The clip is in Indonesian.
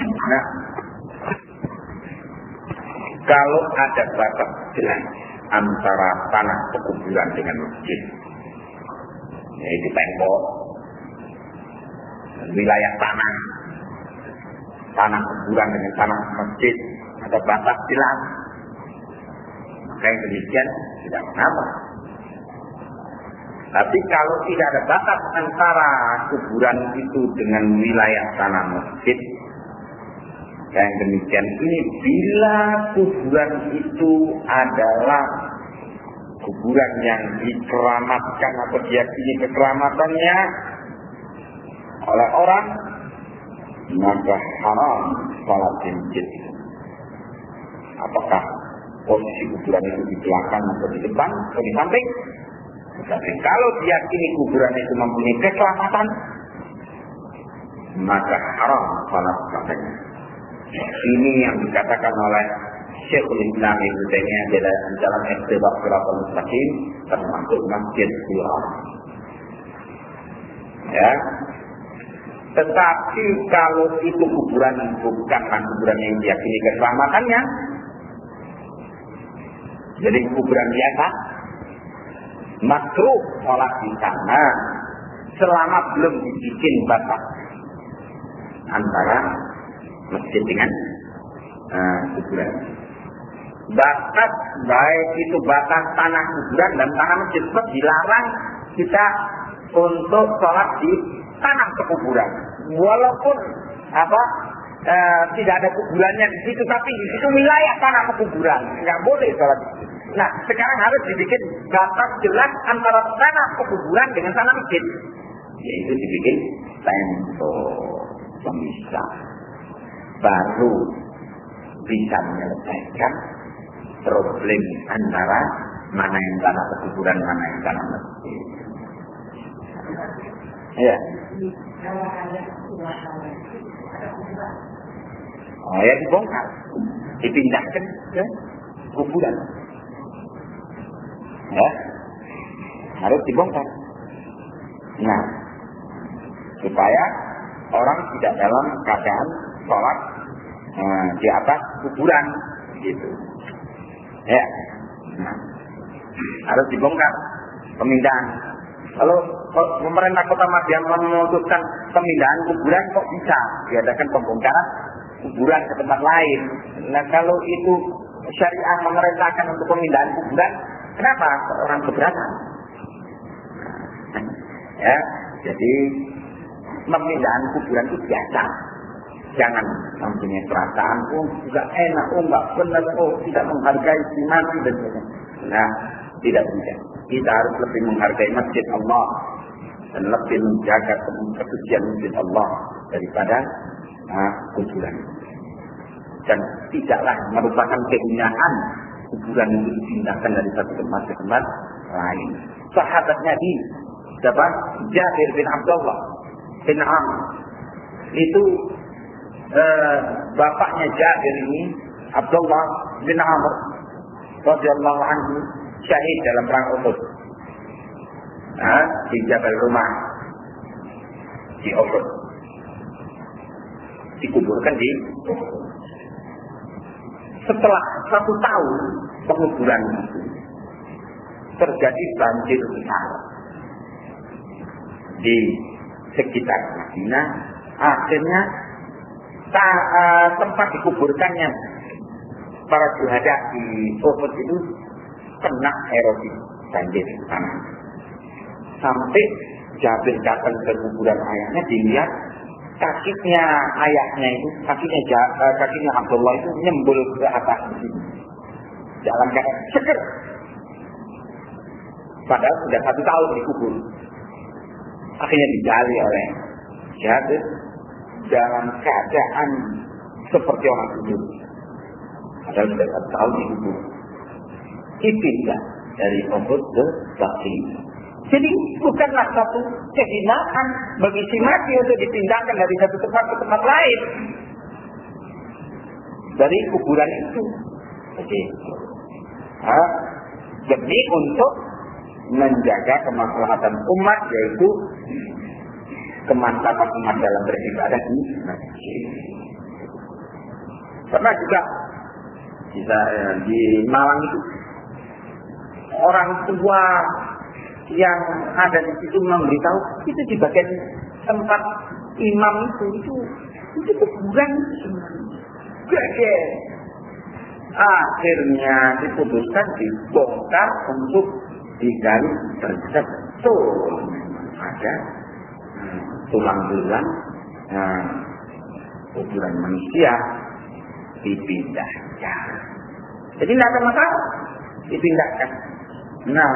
Nah, kalau ada batas jelas antara tanah pekuburan dengan masjid, yaitu tembok, wilayah tanah kuburan dengan tanah masjid, ada batas jelas, maka yang demikian tidak mengapa. Tapi kalau tidak ada batas antara kuburan itu dengan wilayah tanah masjid, yang demikian ini bila kuburan itu adalah kuburan yang dikeramatkan atau diyakini kekeramatannya oleh orang, maka haram salat di masjid. Apakah posisi kuburan itu di belakang atau di depan atau di samping? Tapi kalau diyakini kuburan itu mempunyai keselamatan, maka haram salat padanya. Ini yang dikatakan oleh Syekhul Islam Ibnu Taimiyah dalam jalan Iqtidha Shiratal Mustaqim, termasuk Masjid Haram. Ya. Tetapi kalau itu kuburan bukanlah kuburan yang diyakini keselamatannya, jadi kuburan biasa, makruh sholat di sana selama belum dibikin batas antara masjid dengan kuburan. Batas baik itu batas tanah kuburan dan tanah masjid, dilarang kita untuk sholat di tanah pekuburan. Walaupun tidak ada kuburannya di situ, tapi di situ wilayah tanah pekuburan, nggak boleh sholat di situ. Nah, sekarang harus dibikin batas jelas antara tanah pekuburan dengan tanah masjid, yaitu dibikin tembok pemisah, baru bisa menyelesaikan problem antara mana yang tanah pekuburan, mana yang tanah masjid. Ya. Oh ya, dibongkar, dipindahkan ke kuburan. Ya, harus dibongkar. Nah, supaya orang tidak dalam keadaan sholat di atas kuburan, gitu. Ya, nah, harus dibongkar, pemindahan. Kalau pemerintah Kota Madia memutuskan pemindahan kuburan, kok bisa diadakan pembongkaran kuburan ke tempat lain? Nah, kalau itu syariah memerintahkan untuk pemindahan kuburan, kenapa orang keberatan? Ya, jadi pemindahan kuburan itu biasa. Jangan mempunyai perasaan, tidak enak, nggak benar, tidak menghargai si mati dan sebagainya. Nah, tidak bisa. Kita harus lebih menghargai masjid Allah dan lebih menjaga kesucian masjid Allah daripada kuburan. Dan tidaklah merupakan kehinaan kuburan itu dipindahkan dari satu tempat ke tempat lain. Sahabat Nabi, siapa? Jabir bin Abdullah bin Amr. Itu bapaknya Jabir ini, Abdullah bin Amr radhiyallahu anhu, syahid dalam perang Uhud. Di Jabal Rumah di Uhud. Dikuburkan di setelah 1 tahun penguburan itu terjadi banjir besar di sekitar Madinah. Akhirnya tempat dikuburkannya para syuhada di Uhud itu kena erosi banjir tanah. Sampai Jabir datang ke kuburan ayahnya, dilihat kakinya ayahnya itu, kakinya Abdullah itu nyembul ke atas dalam keadaan seger. Padahal sudah 1 tahun dikubur. Akhirnya digali oleh Jabir dalam keadaan seperti orang tidur. Padahal sudah 1 tahun dikubur. Dipindah dari Uhud ke Baqi. Jadi bukanlah satu kehinaan bagi si mati untuk dipindahkan dari satu tempat ke tempat lain dari kuburan itu. Demi untuk menjaga kemaslahatan umat, yaitu kemantapan umat dalam beribadah di masjid. Pernah juga di Malang itu orang tua yang ada di situ memberitahu itu di bagian tempat imam itu kuburan gede. Akhirnya diputuskan dibongkar untuk digali betul ada tulang-tulang kuburan manusia dipindahkan. Jadi tidak ada masalah dipindahkan. Nah,